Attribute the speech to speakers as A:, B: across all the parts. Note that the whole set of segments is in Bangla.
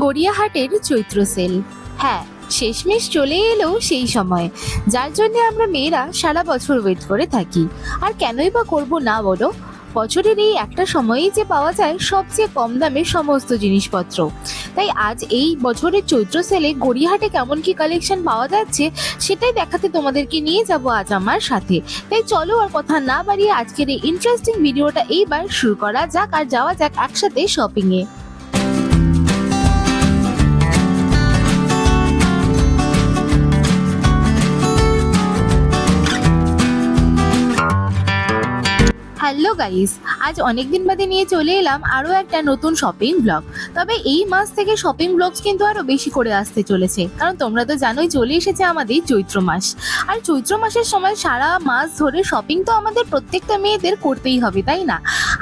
A: গড়িয়াহাটের চৈত্র সেল। হ্যাঁ, শেষমেশ চলে এলো সেই সময় যার জন্য আমরা মেয়েরা সারা বছর ওয়েট করে থাকি। আর কেনই বা করবো না বলো? বছরের এই একটা সময়েই যে পাওয়া যায় সবচেয়ে কম দামে সমস্ত জিনিসপত্র। তাই আজ এই বছরের চৈত্র সেলে গড়িয়াহাটে কেমন কি কালেকশন পাওয়া যাচ্ছে সেটাই দেখাতে তোমাদেরকে নিয়ে যাব আজ আমার সাথে। তাই চলো আর কথা না বাড়িয়ে আজকের এই ইন্টারেস্টিং ভিডিওটা এইবার শুরু করা যাক আর যাওয়া যাক একসাথে শপিং এ। হ্যালো গাইস, আজ অনেকদিন বাদে নিয়ে চলে এলাম আরও একটা নতুন শপিং ব্লগ। তবে এই মাস থেকে শপিং ব্লগস কিন্তু আরও বেশি করে আসতে চলেছে, কারণ তোমরা তো জানোই চলে এসেছে আমাদের চৈত্র মাস। আর চৈত্র মাসের সময় সারা মাস ধরে শপিং তো আমাদের প্রত্যেকটা মেয়েদের করতেই হবে, তাই না?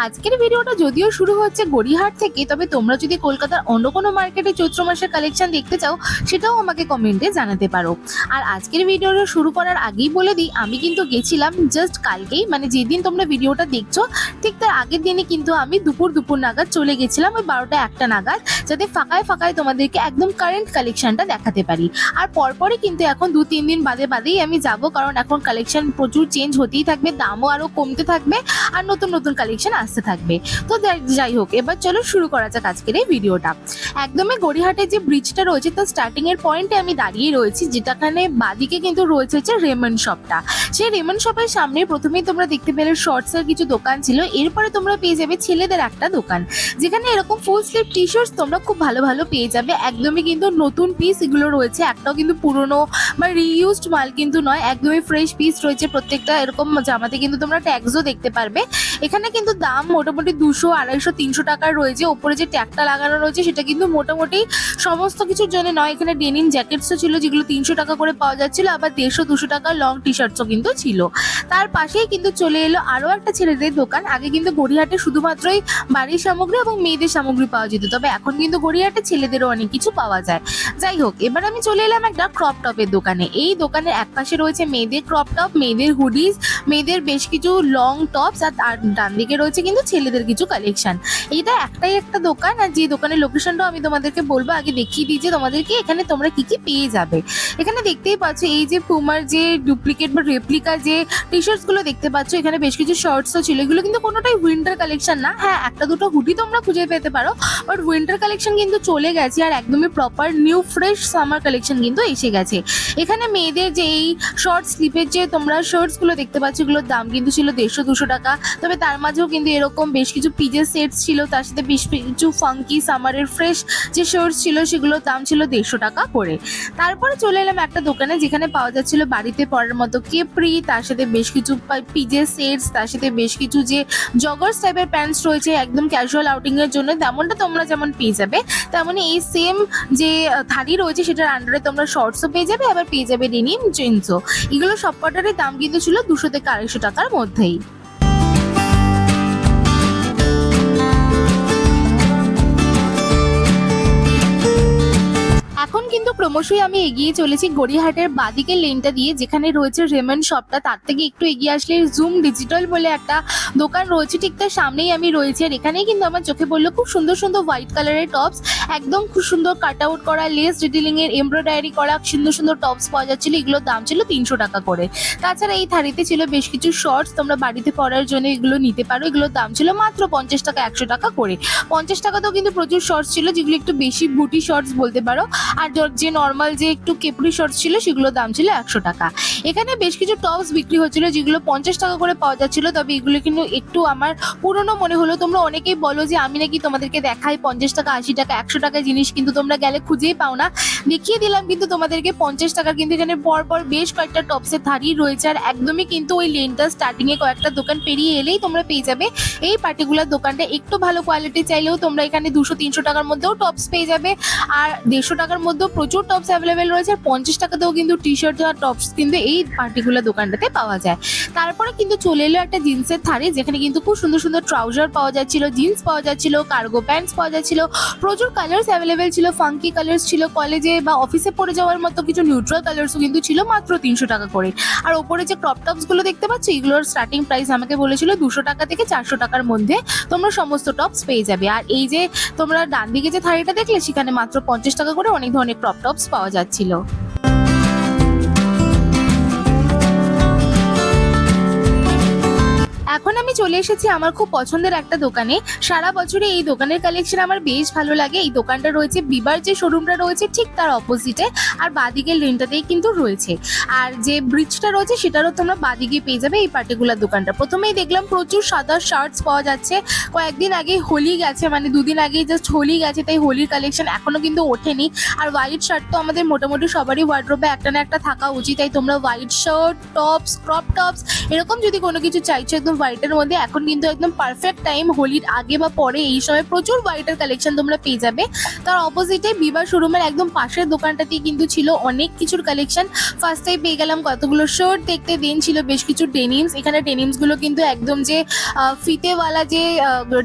A: আজকের ভিডিওটা যদিও শুরু হচ্ছে গড়িয়াহাট থেকে, তবে তোমরা যদি কলকাতার অন্য কোনো মার্কেটে চৈত্র মাসের কালেকশন দেখতে চাও সেটাও আমাকে কমেন্টে জানাতে পারো। আর আজকের ভিডিওটা শুরু করার আগেই বলে দিই, আমি কিন্তু গেছিলাম জাস্ট কালকেই, মানে যেদিন তোমরা ভিডিওটা দেখছো ঠিক তার আগের দিনে কিন্তু আমি দুপুর নাগাদ চলে গেছিলাম, ওই 12টা-1টা নাগাদ, যাতে ফাঁকায় তোমাদেরকে একদম কারেন্ট কালেকশনটা দেখাতে পারি। আর পরপরই কিন্তু এখন 2-3 দিন বাদেই আমি যাব, কারণ এখন কালেকশন প্রচুর চেঞ্জ হতেই থাকবে, দামও আরও কমতে থাকবে আর নতুন কালেকশন আসতে থাকবে। তো যাই হোক, এবার চলো শুরু করা যাক আজকের এই ভিডিওটা। একদমই গড়িয়াহাটে যে ব্রিজটা রয়েছে তার স্টার্টিং এর পয়েন্টে আমি দাঁড়িয়ে রয়েছি, যেটাখানে বাদিকে কিন্তু রয়েছে হচ্ছে রেমন্ড শপটা। সেই রেমন্ড শপের সামনে প্রথমেই তোমরা দেখতে পেলে শর্টস এর কিছু দোকান ছিল, এরপরে তোমরা পেয়ে যাবে ছেলেদের একটা দোকান, যেখানে এরকম ফুল স্লিভ টি শার্টস তোমরা খুব ভালো পেয়ে যাবে। একদমই কিন্তু নতুন পিস এগুলো রয়েছে, একটাও কিন্তু পুরনো বা রিইউজড মাল কিন্তু নয়, একদমই ফ্রেশ পিস রয়েছে প্রত্যেকটা। এরকম জামাতে কিন্তু তোমরা ট্যাগসও দেখতে পারবে। এখানে কিন্তু দাম মোটামুটি 200, 250, 300 টাকার রয়েছে। ওপরে যে ট্যাগটা লাগানো রয়েছে সেটা কিন্তু মোটামুটি সমস্ত কিছুর জন্য নয়। এখানে ডেনিম জ্যাকেটসও ছিল যেগুলো 300 টাকা করে পাওয়া যাচ্ছিল, আবার 150-200 টাকার লং টি শার্টসও কিন্তু ছিল। তার পাশেই কিন্তু চলে এলো আরও একটা ছেলেদের দোকান। আগে কিন্তু গড়িয়াহাটে শুধুমাত্রই বাড়ির সামগ্রী এবং মেয়েদের সামগ্রী পাওয়া যেত, তবে এখন কিন্তু গড়িয়াহাটে ছেলেদেরও অনেক কিছু পাওয়া যায়। যাই হোক, এবার আমি চলে এলাম একটা ক্রপ টপের দোকানে। এই দোকানের এক পাশে রয়েছে মেয়েদের ক্রপ টপ, মেয়েদের হুডিজ, মেয়েদের বেশ কিছু লং টপস, আর ডান দিকে রয়েছে কিন্তু ছেলেদের কিছু কালেকশন। এটা একটাই একটা দোকান, আর যে দোকানের লোকেশনটাও আমি তোমাদেরকে বলবো, আগে দেখিয়ে দিই যে তোমাদেরকে এখানে তোমরা কি পেয়ে যাবে। এখানে দেখতেই পাচ্ছ এই যে পুমার যে ডুপ্লিকেট বা রেপ্লিকা যে টি শার্টস গুলো দেখতে পাচ্ছ, এখানে বেশ কিছু শর্টসও ছিল। এগুলো কিন্তু কোনোটাই উইন্টার কালেকশন না। হ্যাঁ, একটা দুটো হুডি তোমরা খুঁজে পেতে পারো, বাট উইন্টার কালেকশন কিন্তু চলে গেছে, আর একদমই proper new fresh summer collection কিন্তু এসে গেছে। এখানে মেয়েদের যে এই শর্ট স্লিপের যে তোমরা শার্টস গুলো দেখতে পাচ্ছ, এগুলোর দাম কিন্তু ছিল 150-200 টাকা। তবে তার মাঝেও কিন্তু এরকম বেশ কিছু পিজের সেটস ছিল, তার সাথে বেশ কিছু ফাঙ্কি সামারের ফ্রেশ যে শার্টস ছিল সেগুলোর দাম ছিল 150 টাকা করে। তারপরে চলে এলাম একটা দোকানে, যেখানে পাওয়া যাচ্ছিল বাড়িতে পরার মতো কেপ্রি, তার সাথে বেশ কিছু পিজের সেটস, তার সাথে বেশ কিছু যে জগার্স টাইপের প্যান্টস রয়েছে একদম ক্যাজুয়াল আউটিং এর জন্য, তেমনটা তোমরা যেমন পেয়ে যাবে, তেমনই এই সেম যে থাড়ি রয়েছে সেটার আন্ডারে তোমরা শর্টসও পেয়ে যাবে, আবার পেয়ে যাবে ডেনিম জিন্সও। এগুলো সবকটারই দাম কিন্তু ছিল 200-250 টাকার মধ্যেই। এখন কিন্তু ক্রমশই আমি এগিয়ে চলেছি গড়িয়াহাটের বাদিকের লেনটা দিয়ে, যেখানে রয়েছে রেমন্ড শপটা। তার থেকে একটু এগিয়ে আসলে জুম ডিজিটাল বলে একটা দোকান রয়েছে, ঠিক তার সামনেই আমি রয়েছি। আর এখানেই কিন্তু আমার চোখে পড়লো খুব সুন্দর হোয়াইট কালারের টপস, একদম খুব সুন্দর কাট আউট করা, লেস ডিটেলিং এর এমব্রয়ডারি করা সুন্দর টপস পাওয়া যাচ্ছিল। এগুলোর দাম ছিল 300 টাকা করে। তাছাড়া এই থারিতে ছিল বেশ কিছু শর্টস, তোমরা বাড়িতে পরার জন্য এগুলো নিতে পারো। এগুলোর দাম ছিল মাত্র 50 টাকা, 100 টাকা করে। 50 টাকাতেও কিন্তু প্রচুর শর্টস ছিল, যেগুলো একটু বেশি বুটি শর্টস বলতে পারো। আর যে নর্মাল যে একটু কেপড়ি শর্টস ছিল সেগুলোর দাম ছিল 100 টাকা। এখানে বেশ কিছু টপস বিক্রি হচ্ছিল যেগুলো 50 টাকা করে পাওয়া যাচ্ছিল, তবে এগুলো কিন্তু একটু আমার পুরনো মনে হলো। তোমরা অনেকেই বলো যে আমি নাকি তোমাদেরকে দেখাই 50 টাকা, 80 টাকা, 100 টাকার জিনিস, কিন্তু তোমরা গেলে খুঁজেই পাও না। দেখিয়ে দিলাম কিন্তু তোমাদেরকে 50 টাকার, কিন্তু এখানে পরপর বেশ কয়েকটা টপসের থারি রয়েছে। আর একদমই কিন্তু ওই লেনটা স্টার্টিং এ কয়েকটা দোকান পেরিয়ে এলেই তোমরা পেয়ে যাবে এই পার্টিকুলার দোকানটা। একটু ভালো কোয়ালিটি চাইলেও তোমরা এখানে 200-300 টাকার মধ্যেও টপস পেয়ে যাবে, আর 150 টাকার মধ্যেও প্রচুর টপস অ্যাভেলেবেল রয়েছে, আর 50 টাকাতেও কিন্তু টি শার্ট আর টপস কিন্তু এই পার্টিকুলার দোকানটাতে পাওয়া যায়। তারপরে কিন্তু চলে এলো একটা জিন্সের থারি, যেখানে কিন্তু খুব সুন্দর সুন্দর ট্রাউজার পাওয়া যাচ্ছিল, জিন্স পাওয়া যাচ্ছিল, কার্গো প্যান্টস পাওয়া যাচ্ছিল, প্রচুর কালার্স অ্যাভেলেবেল ছিল, ফাঙ্কি কালার্স ছিল, কলেজে বা অফিসে পরে যাওয়ার মতো কিছু নিউট্রাল কালার্সও কিন্তু ছিল মাত্র 300 টাকা করে। আর ওপরে যে ক্রপ টপস গুলো দেখতে পাচ্ছ, এগুলোর স্টার্টিং প্রাইস আমাকে বলেছিল 200 টাকা থেকে 400 টাকার মধ্যে তোমরা সমস্ত টপস পেয়ে যাবে। আর এই যে তোমরা ডান দিকে যে থারিটা দেখলে, সেখানে মাত্র 50 টাকা করে অনেক ধরনের ক্রপ টপস পাওয়া যাচ্ছিল। এখন আমি চলে এসেছি আমার খুব পছন্দের একটা দোকানে। সারা বছরে এই দোকানের কালেকশন আমার বেশ ভালো লাগে। এই দোকানটা রয়েছে বিবার যে শোরুমটা রয়েছে ঠিক তার অপোজিটে, আর বাদিকের লেনটাতেই কিন্তু রয়েছে। আর যে ব্রিজটা রয়েছে সেটারও তোমরা বাদিকে পেয়ে যাবে এই পার্টিকুলার দোকানটা। প্রথমেই দেখলাম প্রচুর সাদা শার্টস পাওয়া যাচ্ছে। কয়েকদিন আগে হোলি গেছে, মানে দুদিন আগে জাস্ট হোলি গেছে, তাই হোলির কালেকশন এখনো কিন্তু ওঠেনি। আর হোয়াইট শার্ট তো আমাদের মোটামুটি সবারই ওয়ার্ড্রোবে একটা না একটা থাকা উচিত, তাই তোমরা white shirt, tops, crop tops এরকম যদি কোনো কিছু চাইছো একদম হোয়াইটের মধ্যে, এখন কিন্তু একদম পারফেক্ট টাইম। হোলির আগে বা পরে এই সময় প্রচুর হোয়াইটের কালেকশন তোমরা পেয়ে যাবে। তার অপোজিটে বিবার শোরুমের একদম পাশের দোকানটাতেই কিন্তু ছিল অনেক কিছুর কালেকশন। ফার্স্টেই পেয়ে গেলাম কতগুলো শার্ট দেখতে, দেন ছিল বেশ কিছু ডেনিমস। এখানে ডেনিমস গুলো কিন্তু একদম যে ফিতেওয়ালা যে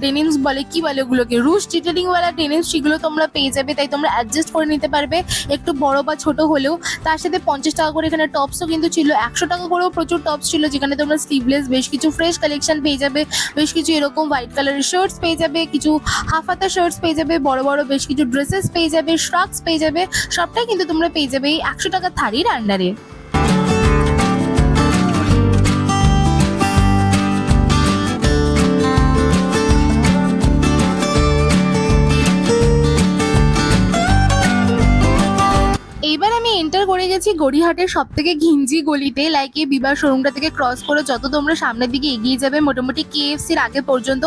A: ডেনিমস বলে, কি বলে ওগুলোকে, রুশ ডিটেলিং ওয়ালা ডেনিমস, সেগুলো তোমরা পেয়ে যাবে, তাই তোমরা অ্যাডজাস্ট করে নিতে পারবে একটু বড় বা ছোট হলেও। তার সাথে 50 টাকা করে এখানে টপসও কিন্তু ছিল, 100 টাকা করেও প্রচুর টপস ছিল, যেখানে তোমরা স্লিভলেস বেশ কিছু ফ্রেশ কালেকশন পেয়ে যাবে, বেশ কিছু এরকম হোয়াইট কালারের শার্টস পেয়ে যাবে, কিছু হাফ হাতা শার্টস পেয়ে যাবে, বড় বড় বেশ কিছু ড্রেসেস পেয়ে যাবে, শ্রাগস পেয়ে যাবে। সবটাই কিন্তু তোমরা পেয়ে যাবে এই 100 টাকা থারির আন্ডারে। এইবার আমি এন্টার করে গেছি গড়িয়াহাটের সব থেকে ঘিঞ্জি গলিতে। লাইক এই বিবার শোরুমটা থেকে ক্রস করে যত তোমরা সামনের দিকে এগিয়ে যাবে, মোটামুটি কেএফসির আগে পর্যন্ত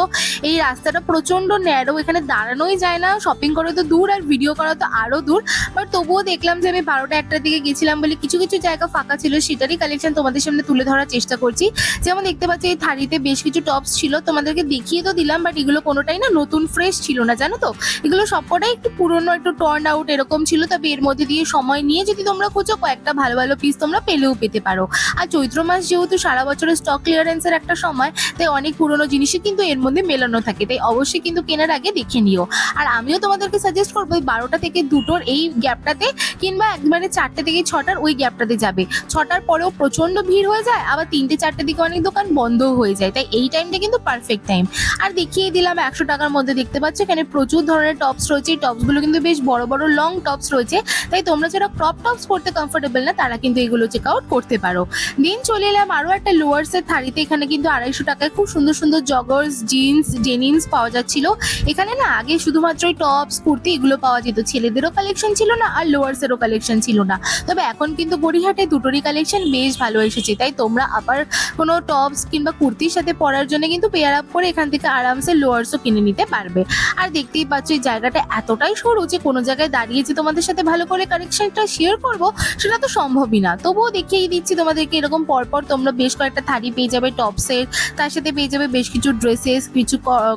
A: এই রাস্তাটা প্রচন্ড ন্যারো, এখানে দাঁড়ানোই যায় না। শপিং করা তো দূর আর ভিডিও করা তো আরো দূর, বাট তবুও দেখলাম যে আমি 12টা 1টার দিকে গেছিলাম বলে কিছু কিছু জায়গা ফাঁকা ছিল, সেটারই কালেকশন তোমাদের সামনে তুলে ধরার চেষ্টা করছি। যেমন দেখতে পাচ্ছি এই থারিতে বেশ কিছু টপস ছিল, তোমাদেরকে দেখিয়ে তো দিলাম, বাট এগুলো কোনোটাই না নতুন ফ্রেশ ছিল না, জানো তো। এগুলো সবকটাই একটু পুরনো, একটু টার্ন আউট এরকম ছিল। তবে এর মধ্যে দিয়ে সময় নিয়ে যদি তোমরা খোঁজো, কয়েকটা ভালো ভালো পিস তোমরা পেলেও পেতে পারো। আর চৈত্র মাস যেহেতু সারা বছরের স্টক ক্লিয়ারেন্সের একটা সময়, তাই অনেক পুরনো জিনিসই কিন্তু এর মধ্যে মেলানো থাকে, তাই অবশ্যই কিন্তু কেনার আগে দেখে নিও। আর আমিও তোমাদেরকে সাজেস্ট করবো 12টা থেকে 2টোর এই গ্যাপটাতে, কিংবা একবারে 4টে থেকে 6টার ওই গ্যাপটাতে যাবে। 6টার পরেও প্রচন্ড ভিড় হয়ে যায়, আবার 3টে 4টের দিকে অনেক দোকান বন্ধও হয়ে যায়, তাই এই টাইমটা কিন্তু পারফেক্ট টাইম। আর দেখিয়ে দিলাম 100 টাকার মধ্যে দেখতে পাচ্ছ এখানে প্রচুর ধরনের টপস রয়েছে। এই টপসগুলো কিন্তু বেশ বড় বড় লং টপস রয়েছে, তাই তোমরা যারা ক্রপ টপস পরতে কমফোর্টেবল না, তারা কিন্তু এগুলো চেক আউট করতে পারো। দিন চলে এলাম আরো একটা লোয়ার্সের থারিতে। এখানে কিন্তু 250 টাকায় খুব সুন্দর সুন্দর জগার্স, জিন্স, ডেনিমস পাওয়া যাচ্ছিল। এখানে না আগে শুধুমাত্র টপস, কুর্তি এগুলো পাওয়া যেত, ছেলেদেরও কালেকশন ছিল না আর লোয়ার্সেরও কালেকশন ছিল না। তবে এখন কিন্তু গড়িয়াহাটে দুটোরই কালেকশন বেশ ভালো এসেছে, তাই তোমরা আবার কোনো টপস কিংবা কুর্তির সাথে পরার জন্য কিন্তু পেয়ার আপ করে এখান থেকে আরামসে লোয়ার্সও কিনে নিতে পারবে। আর দেখতেই পাচ্ছ এই জায়গাটা এতটাই সরু যে কোনো জায়গায় দাঁড়িয়ে যে তোমাদের সাথে ভালো করে কালেকশনটা শেয়ার করবো সেটা তো সম্ভবই না। তবুও দেখিয়ে দিচ্ছি তোমাদেরকে, এরকম পরপর তোমরা বেশ কয়েকটা থারি পেয়ে যাবে টপসের, তার সাথে পেয়ে যাবে বেশ কিছু ড্রেসেস, কিছু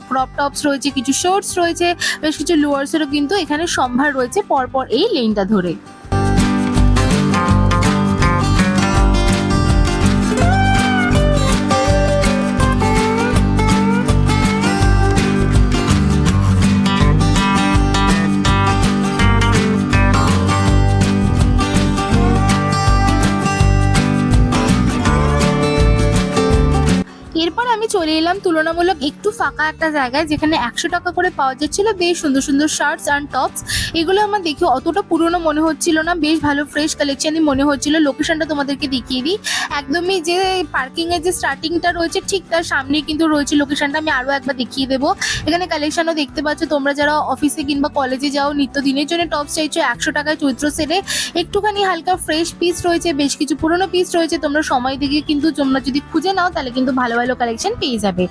A: ক্রপ টপস রয়েছে, কিছু শর্টস রয়েছে, বেশ কিছু লোয়ার্সেরও কিন্তু এখানে সম্ভার রয়েছে পরপর এই লেনটা ধরে। এরপর আমি চলে এলাম তুলনামূলক একটু ফাঁকা একটা জায়গায়, যেখানে 100 টাকা করে পাওয়া যাচ্ছিল বেশ সুন্দর সুন্দর শার্টস অ্যান্ড টপস। এগুলো আমার দেখে অতটা পুরনো মনে হচ্ছিল না, বেশ ভালো ফ্রেশ কালেকশনই মনে হচ্ছিল। লোকেশনটা তোমাদেরকে দেখিয়ে দিই, একদমই যে পার্কিং এর যে স্টার্টিংটা রয়েছে ঠিক তার সামনেই কিন্তু রয়েছে লোকেশনটা। আমি আরো একবার দেখিয়ে দেবো। এখানে কালেকশনও দেখতে পাচ্ছ, তোমরা যারা অফিসে কিংবা কলেজে যাও, নিত্য দিনের জন্য টপস চাইছো 100 টাকায় চৈত্র সেলে, একটুখানি হালকা ফ্রেশ পিস রয়েছে, বেশ কিছু পুরনো পিস রয়েছে। তোমরা সময় দেখে কিন্তু তোমরা যদি খুঁজে নাও তাহলে কিন্তু ভালো ভালো কালেকশন পেয়ে যাবে।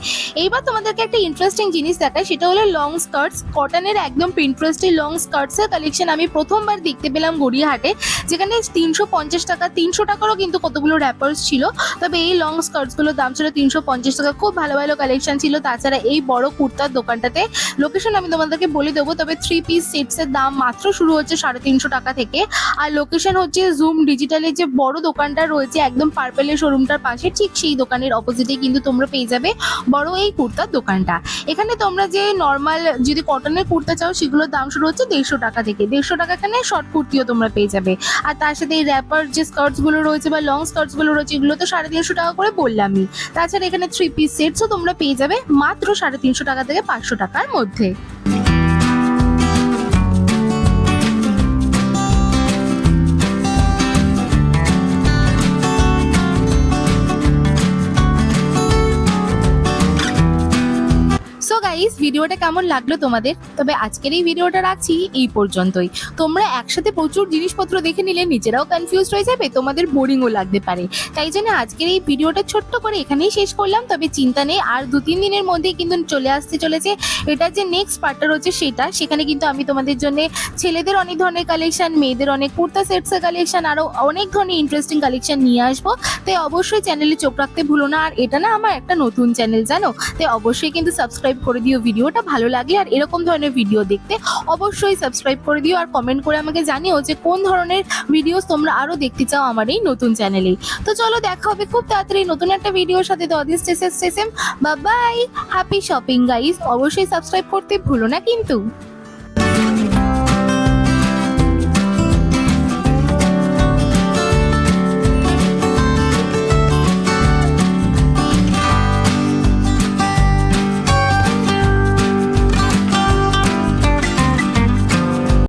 A: এইবার তোমাদেরকে একটা ইন্টারেস্টিং জিনিস দেখায়, সেটা হলো লং স্কার্টস। কটনের একদম প্রিন্টারেস্টের লং স্কার্টসের কালেকশন আমি প্রথমবার দেখতে পেলাম গড়িয়াহাটে, যেখানে 350 টাকা, 300 টাকারও কিন্তু কতগুলো র্যাপার্স ছিল। তবে এই লং স্কার্টসগুলোর দাম ছিল 350 টাকা। খুব ভালো ভালো কালেকশন ছিল। তাছাড়া এই বড় কুর্তার দোকানটাতে লোকেশন আমি তোমাদেরকে বলে দেবো, তবে 3 পিস সেটসের দাম মাত্র শুরু হচ্ছে 350 টাকা থেকে। আর লোকেশন হচ্ছে জুম ডিজিটালের যে বড় দোকানটা রয়েছে একদম পার্পেলের শোরুমটার পাশে, ঠিক সেই দোকানের অপোজিটে কিন্তু তোমরা পেয়ে যাবে বড় এই কুর্তার দোকানটা। এখানে তোমরা যে নর্মাল যদি কটনের কুর্তা চাও সেগুলোর দাম শুরু হচ্ছে 150 টাকা থেকে। 150 টাকা এখানে শর্ট কুর্তিও তোমরা পেয়ে যাবে। আর তার সাথে এই র্যাপার যে স্কার্টসগুলো রয়েছে বা লং স্কার্টসগুলো রয়েছে এগুলো তো 350 টাকা করে বললামই। তাছাড়া এখানে 3 পিস সেটসও তোমরা পেয়ে যাবে মাত্র 350 টাকা থেকে 500 টাকার মধ্যে। সো গাইস, ভিডিওটা কেমন লাগলো তোমাদের? তবে আজকের এই ভিডিওটা রাখছি এই পর্যন্তই। তোমরা একসাথে প্রচুর জিনিসপত্র দেখে নিলে নিজেরাও কনফিউজ হয়ে যাবে, তোমাদের বোরিংও লাগতে পারে। তাই জন্য আজকের এই ভিডিওটা ছোট্ট করে এখানেই শেষ করলাম। তবে চিন্তা নেই, আর 2-3 দিনের মধ্যেই কিন্তু চলে আসতে চলেছে এটার যে নেক্সট পার্টটা রয়েছে সেটা। সেখানে কিন্তু আমি তোমাদের জন্য ছেলেদের অনেক ধরনের কালেকশন, মেয়েদের অনেক কুর্তা সেটসের কালেকশন, আরও অনেক ধরনের ইন্টারেস্টিং কালেকশন নিয়ে আসবো। তাই অবশ্যই চ্যানেলে চোখ রাখতে ভুলো না। আর এটা না আমার একটা নতুন চ্যানেল, জানো? তাই অবশ্যই কিন্তু সাবস্ক্রাইব করে দিও ভিডিওটা ভালো লাগলে। আর এরকম ধরনের ভিডিও দেখতে অবশ্যই সাবস্ক্রাইব করে দিও। আর কমেন্ট করে আমাকে জানিও যে কোন ধরনের ভিডিওস তোমরা আরও দেখতে চাও আমার এই নতুন চ্যানেলে। তো চলো, দেখা হবে খুব তাড়াতাড়ি নতুন একটা ভিডিওর সাথে। তো bye bye, happy shopping guys. অবশ্যই সাবস্ক্রাইব করতে ভুলো না কিন্তু।